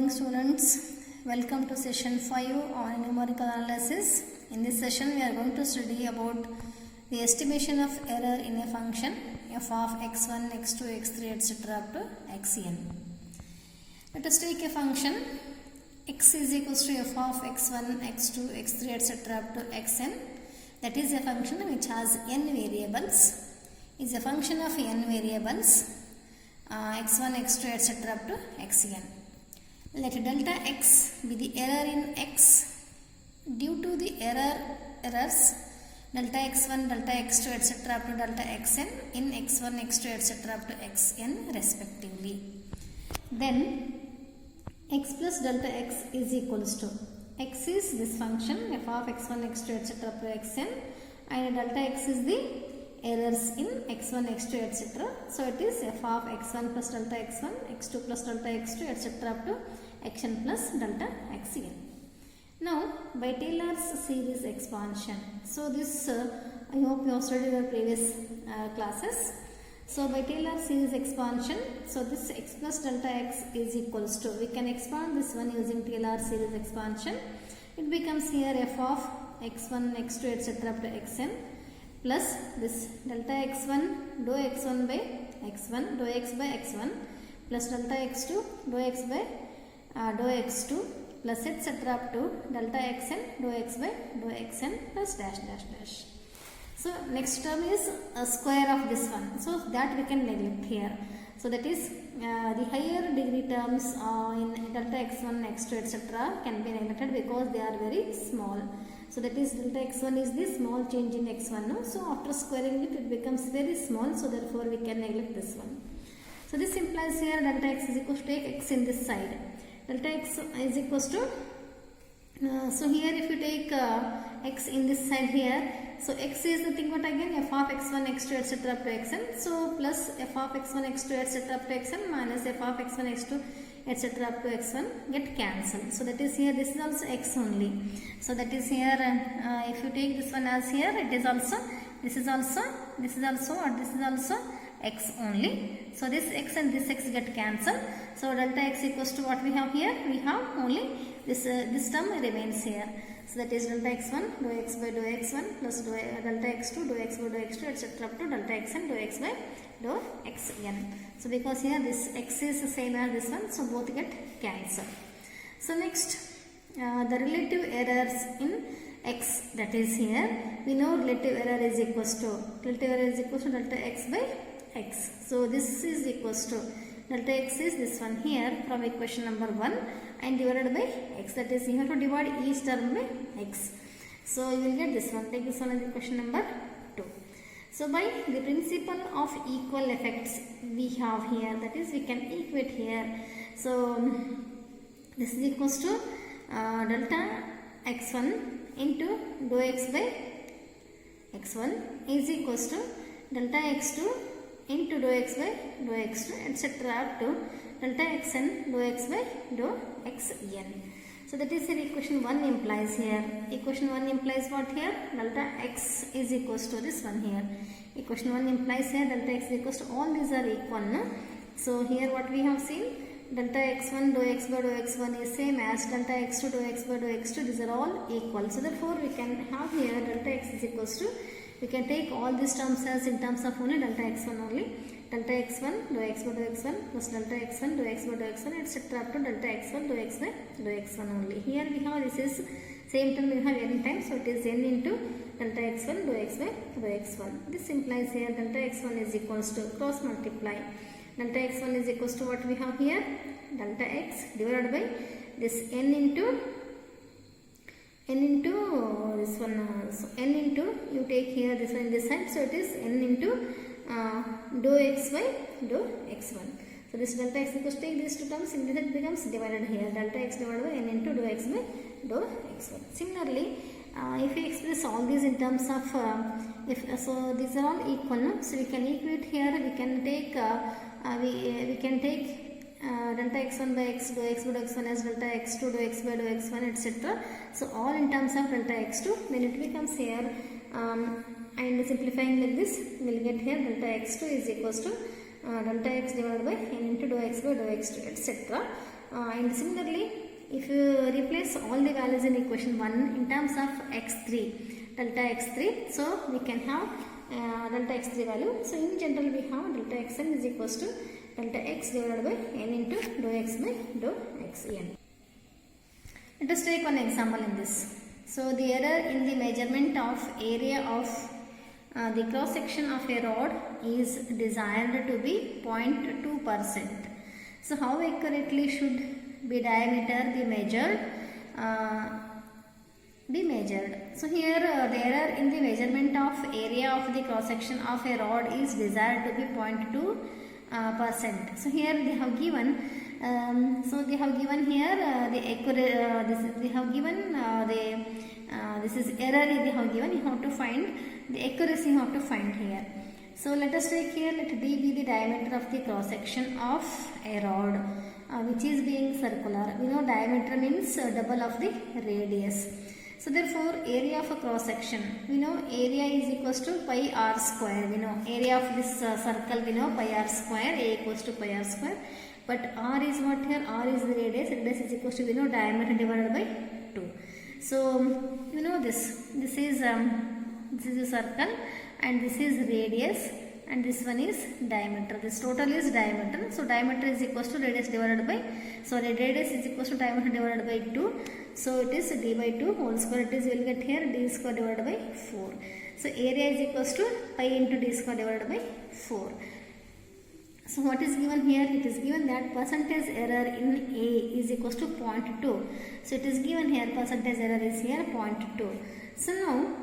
morning students, welcome to session 5 on numerical analysis. In this session we are going to study about the estimation of error in a function f of x1, x2, x3 etc. up to xn. Let us take a function x is equals to f of x1, x2, x3 etc. up to xn. That is a function which has n variables. Is a function of n variables x1, x2 etc. up to xn. Let delta x be the error in x. Due to the errors delta x1, delta x2 etc. up to delta xn in x1, x2 etc. up to xn respectively. Then x plus delta x is equals to x is this function f of x1, x2 etc. up to xn, and delta x is the errors in x1, x2 etc. So it is f of x1 plus delta x1, x2 plus delta x2 etc. up to xn plus delta xn. Now by Taylor's series expansion, so this I hope you have studied the previous classes. So by Taylor's series expansion, so this x plus delta x is equals to, we can expand this one using Taylor's series expansion. It becomes here f of x1, x2 etc. up to xn plus this delta x1 dou x1 by x1 dou x by x1 plus delta x2 dou x by dou x2 plus etc. up to delta xn dou x by dou xn plus dash dash dash. So next term is a square of this one, so that we can neglect here. So that is the higher degree terms in delta x1, x2 etc. can be neglected because they are very small. So that is delta x1 is the small change in x1. No? So after squaring it, it becomes very small. So therefore we can neglect this one. So this implies here delta x is equal to take x in this side. Delta x is equals to, so here if you take x in this side here, so x is nothing but again f of x1, x2 etc. up to xn. So plus f of x1, x2 etc. up to xn minus f of x1, x2 etc. up to x1 get cancelled. So that is here, this is also x only. So that is here, if you take this one as here, it is also, this is also, or this is also x only. So this x and this x get cancelled. So delta x equals to what we have here? We have only this term remains here. So that is delta x1 dou x by dou x1 plus delta x2 dou x by dou x2 etc. up to delta xn dou x by dou xn. So because here this x is the same as this one, so both get cancelled. So next the relative errors in x, that is here we know relative error is equals to delta x by x. So this is equals to delta x is this one here from equation number 1 and divided by x, that is you have to divide each term by x. So you will get this one, take this one as equation number 2. So by the principle of equal effects we have here, that is we can equate here. So this is equals to delta x1 into dou x by x1 is equals to delta x2 into dou x by dou x2 etc. up to delta xn dou x by dou xn. So that is here equation 1 implies here. Equation 1 implies what here? Delta x is equals to this one here. Equation 1 implies here delta x is equals to, all these are equal. No? So here what we have seen, delta x1 dou x by dou x1 is same as delta x2 dou x by dou x2. These are all equal. So therefore we can have here delta x is equals to, we can take all these terms as in terms of only delta x1 only. Delta x1 dou x by dou x1 plus delta x1 dou x by dou x1 etc. up to delta x1 dou x by dou x1 only. Here we have, this is same term we have n times, so it is n into delta x1 dou x by dou x1. This implies here delta x1 is equals to, cross multiply, delta x1 is equals to what we have here? Delta x divided by this n into this one, so n into, you take here this one in this side, so it is n into dou x by dou x1. So this delta x equals to, take these two terms in this, it becomes divided here, delta x divided by n into dou x by dou x1. Similarly, if we express all these in terms of so these are all equal, no? So we can equate here, we can take we can take delta x1 by x dou x by dou x1 as delta x2 dou x by dou x1 etc. So all in terms of delta x2, then it becomes here and simplifying like this, we will get here delta x2 is equals to delta x divided by n into dou x by dou x2 etc. And similarly, if you replace all the values in equation 1 in terms of x3, delta x3, so we can have delta x3 value. So in general we have delta xn is equals to delta x divided by n into dou x by dou xn. Let us take one example in this. So the error in the measurement of area of the cross section of a rod is desired to be 0.2%. So how accurately should be diameter be measured? So here the error in the measurement of area of the cross section of a rod is desired to be 0.2%. So here they have given here the accurate this is error they have given. You have to find the accuracy, you have to find here. So let us take here, let D be the diameter of the cross section of a rod which is being circular. We know diameter means double of the radius. So therefore area of a cross section, we know area is equals to pi r square. We know area of this circle, we know pi r square, a equals to pi r square. But r is what here? R is the radius. Radius is equals to, we know, diameter divided by 2. So you know this is a circle and this is radius and this one is diameter. This total is diameter. So diameter is equals to radius divided by, radius is equals to diameter divided by 2. So it is d by 2 whole square. It is, you will get here d square divided by 4. So area is equals to pi into d square divided by 4. So what is given here? It is given that percentage error in A is equals to 0.2. So it is given here percentage error is here 0.2. So now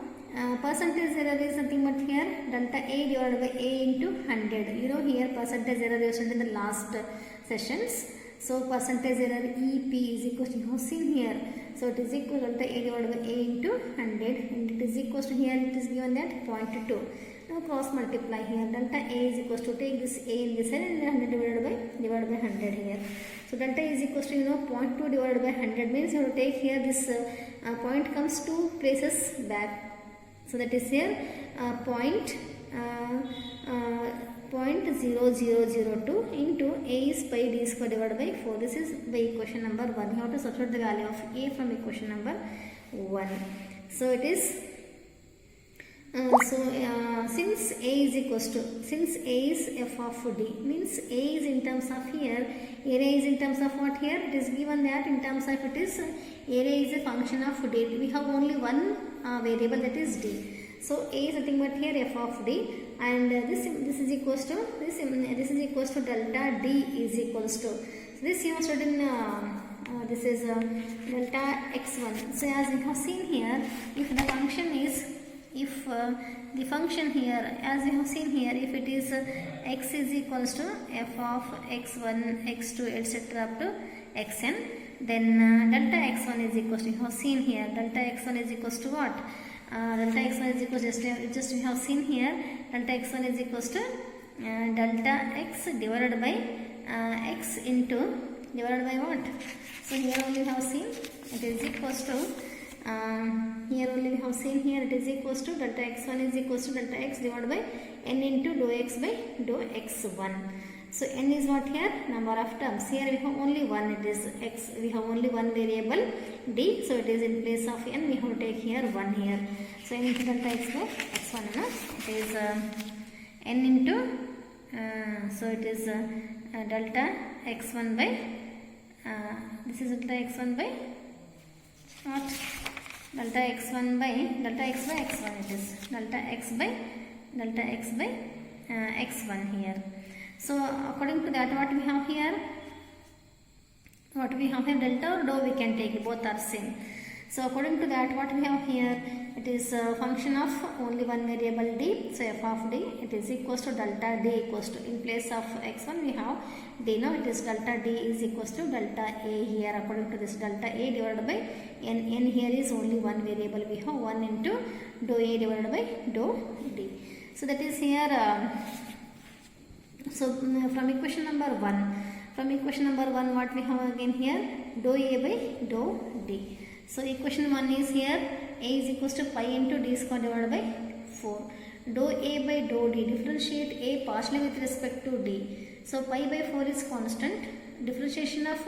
percentage error is nothing but here delta A divided by A into 100. You know here percentage error is in the last sessions. So percentage error EP is equals to, you have seen here. So it is equal to delta A divided by A into 100 and it is equals to, here it is given that 0.2. Now cross multiply here. Delta A is equals to, take this A in this side and 100 divided by 100 here. So delta is equals to, you know, 0.2 divided by 100 means you have to take here this point comes 2 places back. So that is here 0.0002 into A is pi d square divided by 4. This is by equation number 1. You have to substitute the value of A from equation number 1. So it is since A is equals to, since A is f of d, means A is in terms of here, area is in terms of what here? It is given that in terms of it is area is a function of d. We have only one variable, that is d. So A is nothing but here f of d, and this is equals to this is equals to delta d is equals to, so this you have studied in this is delta x1. So as you have seen here, if the function is, the function here, as you have seen here, if it is x is equals to f of x1, x2, etc. up to xn, then delta x1 is equals to, you have seen here, delta x1 is equals to what? Delta x1 is equals to, just we have seen here, delta x1 is equals to delta x divided by x into, divided by what? So here only we have seen it is equals to, here only we have seen here it is equals to delta x1 is equals to delta x divided by n into dou x by dou x1. So n is what here? Number of terms. Here we have only one, it is x, we have only one variable d, so it is in place of n, we have to take here 1 here. So n into delta x by x1, it is n into, so it is delta x1 by, this is delta x1 by what? Delta x1 by delta x by x1, it is delta x by x1 here. So according to that, what we have here? Delta or dou we can take, both are same. So according to that, what we have here? It is a function of only one variable d. So f of d, it is equals to delta d equals to, in place of x1 we have d. Now it is delta d is equals to delta a here. According to this, delta a divided by n. N here is only one variable. We have 1 into dou a divided by dou d. So that is here. So from equation number 1, what we have again here? Dou a by dou d. So equation 1 is here, a is equals to pi into d square divided by 4. Dou a by dou d, differentiate a partially with respect to d. So pi by 4 is constant. Differentiation of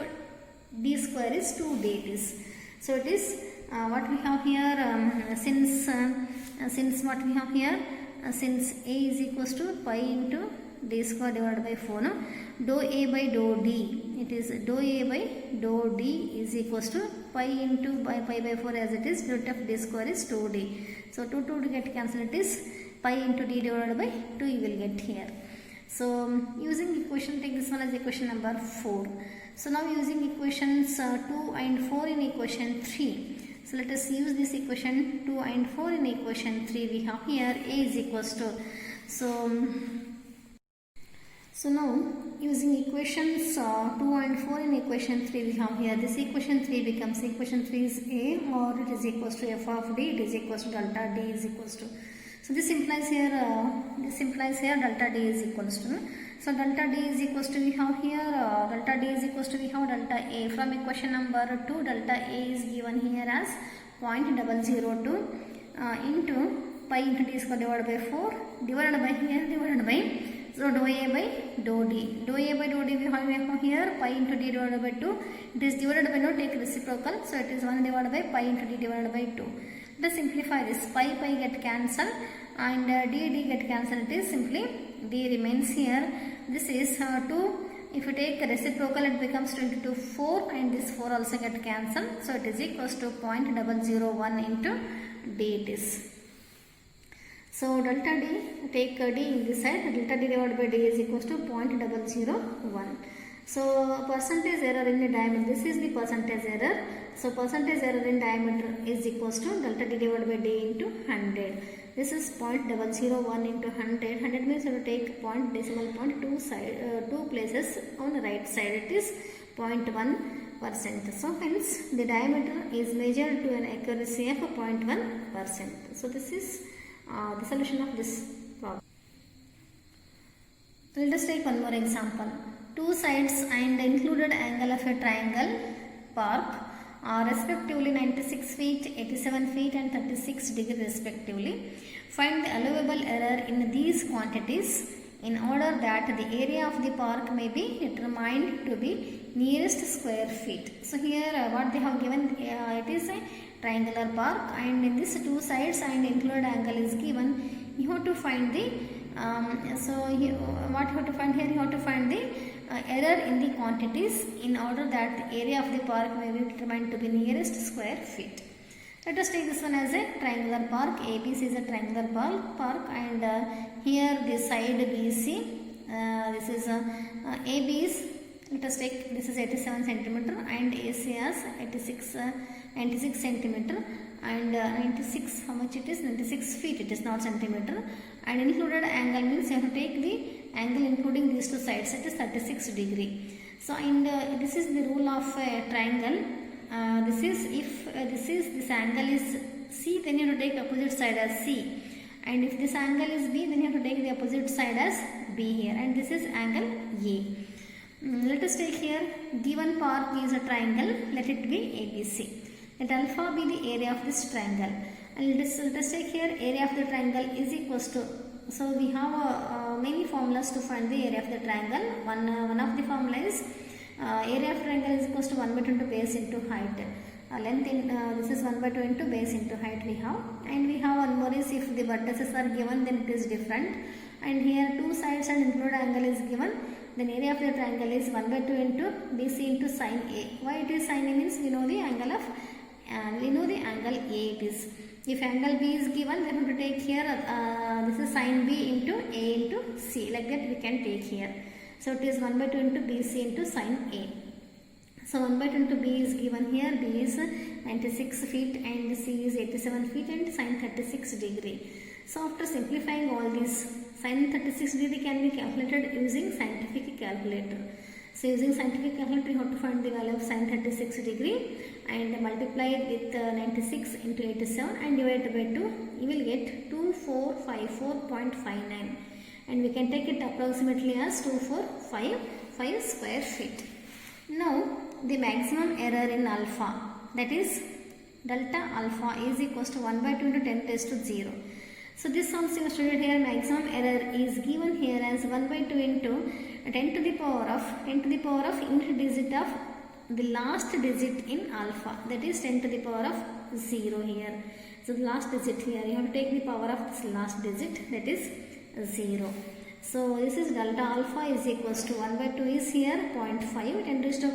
d square is 2d it is. So it is what we have here, since what we have here, since a is equals to pi into d square divided by 4, no? Dou a by dou d, it is dou a by dou d is equals to pi into pi by 4 as it is, root of d square is 2d. So 2 to get cancelled, it is pi into d divided by 2 you will get here. So using equation, take this one as equation number 4. So now using equations 2 and 4 in equation 3. So let us use this equation 2 and 4 in equation 3. We have here a is equals to, so now using equations 2 and 4 in equation 3 we have here, this equation 3 becomes, equation 3 is a, or it is equals to f of d, it is equals to delta d is equals to. So this implies here delta d is equals to, no? So delta d is equals to, we have here delta d is equals to, we have delta a. From equation number 2, delta a is given here as 0.002 into pi into d square divided by 4 divided by here divided by, so dou a by dou d. Dou a by dou d we have here pi into d divided by 2. It is divided by, no, take reciprocal. So it is 1 divided by pi into d divided by 2. Let us simplify this. Pi get cancelled and d get cancelled. It is simply d remains here. This is 2. If you take reciprocal, it becomes 20 to 4 and this 4 also get cancelled. So it is equals to 0.001 into d it is. So delta d, take d in this side, delta d divided by d is equals to 0.001. So percentage error in the diameter, this is the percentage error. So percentage error in diameter is equals to delta d divided by d into 100. This is 0.001 into 100. 100 means you have to take point, decimal point, two places on the right side. It is 0.1%. So hence the diameter is measured to an accuracy of 0.1%. So this is the solution of this problem. So let us take one more example. Two sides and included angle of a triangle park are respectively 96 feet, 87 feet and 36 degrees respectively. Find the allowable error in these quantities in order that the area of the park may be determined to be nearest square feet. So here what they have given, it is a triangular park and in this two sides and included angle is given. You have to find the, what you have to find here, you have to find the error in the quantities in order that the area of the park may be determined to be nearest square feet. Let us take this one as a triangular park. ABC is a triangular park and here the side BC, this is AB is, let us take, this is 87 centimeter and AC as 96 centimeter and 96, how much it is, 96 feet, it is not centimeter, and included angle means you have to take the angle including these two sides, it is 36 degree. So and this is the rule of a triangle. This is, if this angle is C, then you have to take opposite side as C, and if this angle is B, then you have to take the opposite side as B here, and this is angle A. Let us take here, given park is a triangle, let it be ABC. Let alpha be the area of this triangle, and let us take here area of the triangle is equals to, so we have many formulas to find the area of the triangle. One of the formula is area of triangle is equals to 1 by 2 into base into height. Length in this is 1 by 2 into base into height we have, and we have one more is if the vertices are given then it is different, and here two sides and included angle is given, then area of the triangle is 1 by 2 into BC into sine A. Why it is sine A means we know the angle of angle A it is. If angle B is given, then we have to take here this is sine B into A into C, like that we can take here. So it is 1 by 2 into BC into sine A. So 1 by 2 into B is given here, B is 96 feet and C is 87 feet and sine 36 degree. So after simplifying all these, sine 36 degree can be calculated using scientific calculator. So using scientific calculator you have to find the value of sine 36 degree and multiply it with 96 into 87 and divide it by 2. You will get 2454.59 and we can take it approximately as 2455 square feet. Now the maximum error in alpha, that is delta alpha, is equals to 1 by 2 into 10 raised to 0. So this also you studied here, maximum error is given here as 1 by 2 into 10 to the power of nth digit of the last digit in alpha, that is 10 to the power of 0 here. So the last digit here, you have to take the power of this last digit, that is 0. So this is delta alpha is equals to 1 by 2 is here 0.5, 10 raised to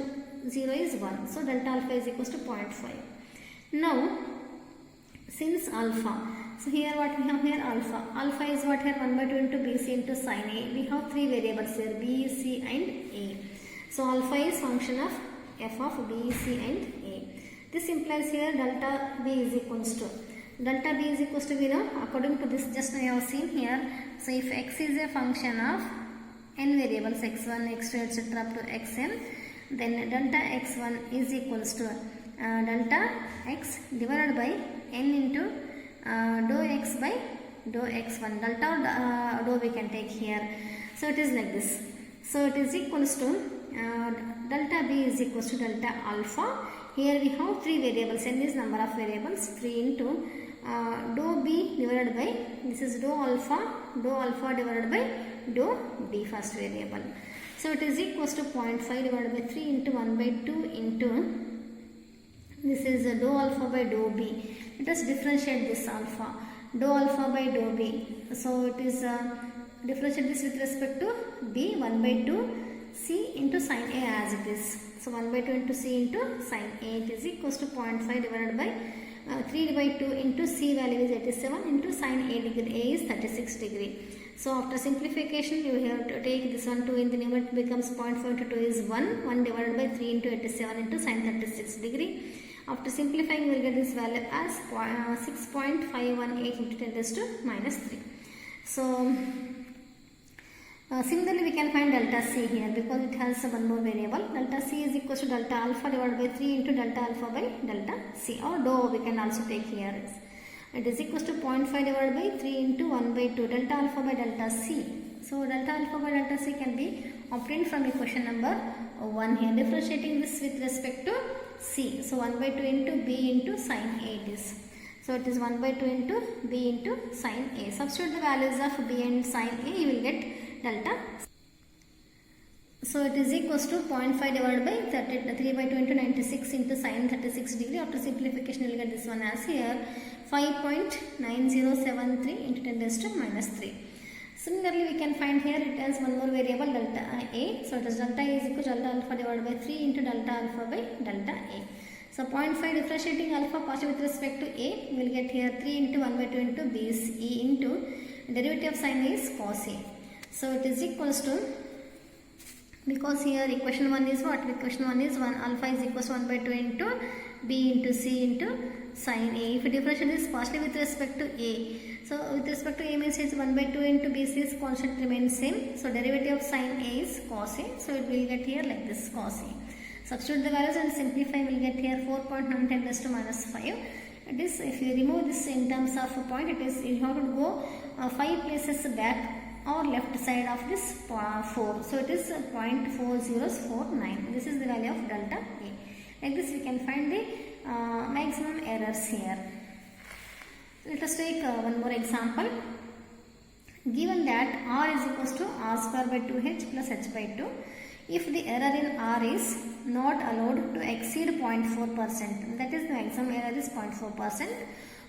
0 is 1. So delta alpha is equals to 0.5. Now since alpha, so here what we have here, alpha is what here, 1 by 2 into bc into sin a. We have three variables here, b, c and a. So alpha is function of f of b, c and a. This implies here delta b is equals to, delta b is equals to, we know, according to this just I have seen here. So if x is a function of n variables, x1, x2, etc. up to xn, then delta x1 is equals to delta x divided by n into dou x by dou x1. Delta or dou we can take here. So it is like this. So it is equals to delta b is equals to delta alpha. Here we have three variables, n is number of variables, 3 into dou b divided by, this is dou alpha divided by dou b, first variable. So it is equals to 0.5 divided by 3 into 1 by 2 into, this is dou alpha by dou b. Let us differentiate this alpha, dou alpha by dou b. So it is differentiate this with respect to b, 1 by 2 c into sin a as it is. So 1 by 2 into c into sin a, it is equals to 0.5 divided by 3 by 2 into c value is 87 into sin a degree, a is 36 degree. So after simplification you have to take this one, 2 in the numerator becomes 0.5 into 2 is 1 divided by 3 into 87 into sin 36 degree. After simplifying we will get this value as 6.518 into 10 raised to minus 3. So similarly we can find delta c here because it has one more variable. Delta c is equal to delta alpha divided by 3 into delta alpha by delta c, or dou we can also take here. It is equal to 0.5 divided by 3 into 1 by 2 delta alpha by delta c. So delta alpha by delta c can be obtained from equation number 1 here, differentiating this with respect to c. So 1 by 2 into b into sin a it is. So it is 1 by 2 into b into sin a. Substitute the values of b and sin a, you will get delta. So it is equals to 0.5 divided by 3 by 2 into 96 into sin 36 degree. After simplification you will get this one as here 5.9073 into 10 raised to minus 3. Similarly we can find here it has one more variable delta a. So it is delta a is equal to delta alpha divided by 3 into delta alpha by delta a. So 0.5 differentiating alpha positive with respect to a, we will get here 3 into 1 by 2 into b is e into derivative of sin a is cos a. So it is equals to, because here equation 1 is what? Equation 1 is 1 alpha is equals to 1 by 2 into b into c into sin a. If differentiate is partially with respect to a, so with respect to a means it's 1 by 2 into b c is constant remains same. So derivative of sin a is cos a. So it will get here like this, cos a. Substitute the values and simplify, we will get here 4.910 raised to minus 5. It is, if you remove this in terms of a point, it is, you have to go 5 places back or left side of this 4. So it is 0.4049. This is the value of delta a. Like this we can find the maximum errors here. So let us take one more example. Given that r is equals to r square by 2h plus h by 2, if the error in r is not allowed to exceed 0.4%, that is the maximum error is 0.4%,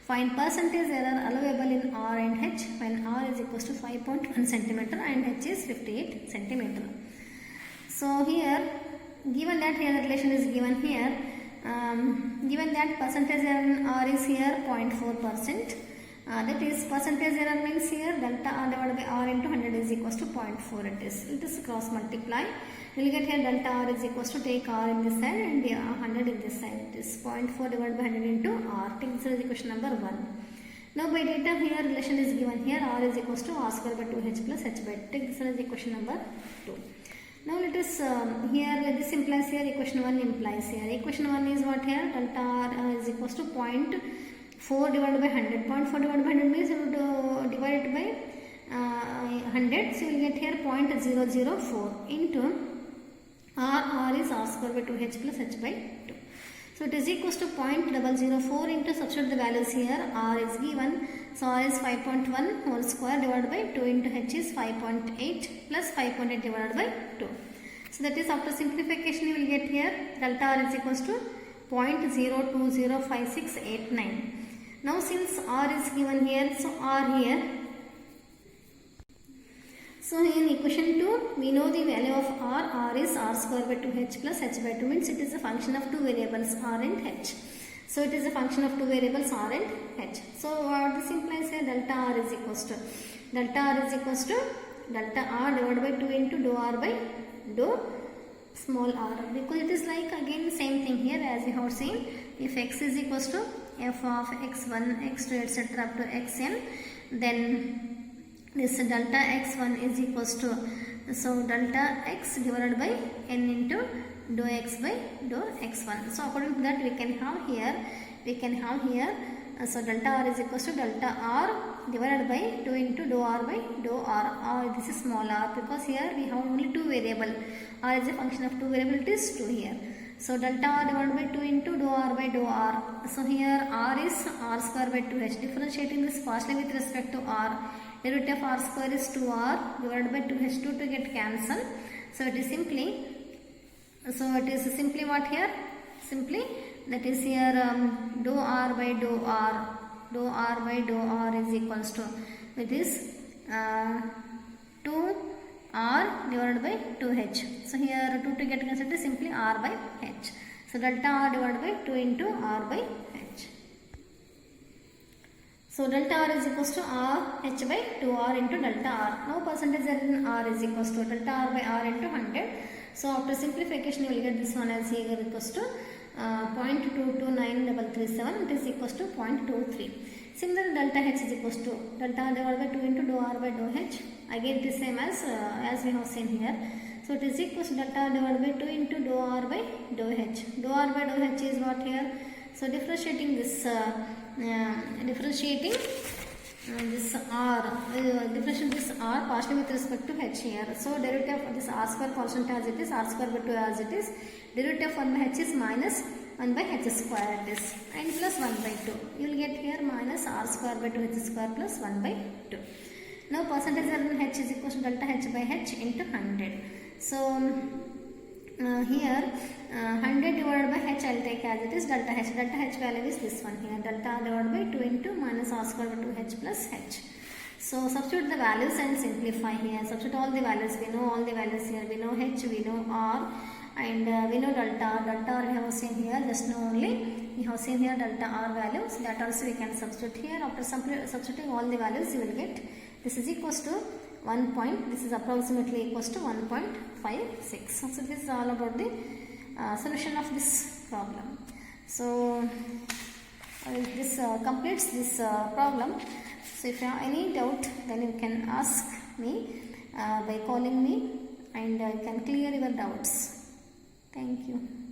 find percentage error allowable in r and h when r is equals to 5.1 cm and h is 58 cm. So here, given that here the relation is given here, given that percentage error in r is here 0.4%, that is percentage error means here delta r divided by r into 100 is equals to 0.4 it is. It is cross multiply. We will get here delta r is equals to take r in this side and the 100 in this side. It is 0.4 divided by 100 into r. Take this as equation number 1. Now by data here relation is given here, r is equals to r square by 2h plus h by 2. Take this as equation number 2. Now let us here this implies here equation 1 implies here. Equation 1 is what here, delta r is equals to 0.4 divided by 100. 0.4 divided by 100 means you would divide it by 100. So you will get here 0.004 into r is r square by 2h plus h by 2. So it is equals to 0.004 into, substitute the values here, r is given. So r is 5.1 whole square divided by 2 into h is 5.8 plus 5.8 divided by 2. So that is after simplification you will get here delta r is equals to 0.0205689. Now since r is given here, so r here. So in equation 2 we know the value of r. R is r square by 2h plus h by 2 means it is a function of two variables r and h. So it is a function of two variables r and h. So what this implies here, delta r is equals to delta r divided by 2 into dou r by dou small r, because it is like again same thing here as we have seen. If x is equals to f of x1 x2 etc. up to xn, then this delta x1 is equals to, so delta x divided by n into dou x by dou x1. So according to that we can have here so delta r is equals to delta r divided by 2 into dou r by dou r, or this is small r, because here we have only two variable. R is a function of two variable, it is 2 here. So delta r divided by 2 into dou r by dou r. So here r is r square by 2h. Differentiating this partially with respect to r, derivative of r square is 2r divided by 2h2 to get cancel. So it is simply what here? Simply that is here dou r by dou r is equals to, it is 2r divided by 2h. So here 2 to get cancelled is simply r by h. So delta r divided by 2 into r by h. So delta r is equals to r h by 2r into delta r. Now percentage error in r is equals to delta r by r into 100. So after simplification you will get this one as here equals to 0.229337, it is equals to 0.23. Similarly delta h is equals to delta r divided by 2 into dou r by dou h. Again it is same as we have seen here. So it is equals to delta r divided by 2 into dou r by dou h. Dou r by dou h is what here? So differentiating this r partially with respect to h here. So derivative of this r square constant as it is, r square by 2 as it is. Derivative of 1 by h is minus 1 by h square it is, and plus 1 by 2. You will get here minus r square by 2h square plus 1 by 2. Now percentage error in h is equals to delta h by h into 100. So here 100 divided by h I will take as it is delta h. Delta h value is this one here, delta divided by 2 into minus r square by 2h plus h. So substitute the values and simplify here. Substitute all the values. We know all the values here. We know h, we know r, and we know delta r. Delta r we have seen here. Just now only we have seen here delta r values. That also we can substitute here. After substituting all the values, you will get this is equals to 1 point. This is approximately equals to 1.56. So this is all about the solution of this problem. So this completes this problem. So if you have any doubt, then you can ask me by calling me, and I can clear your doubts. Thank you.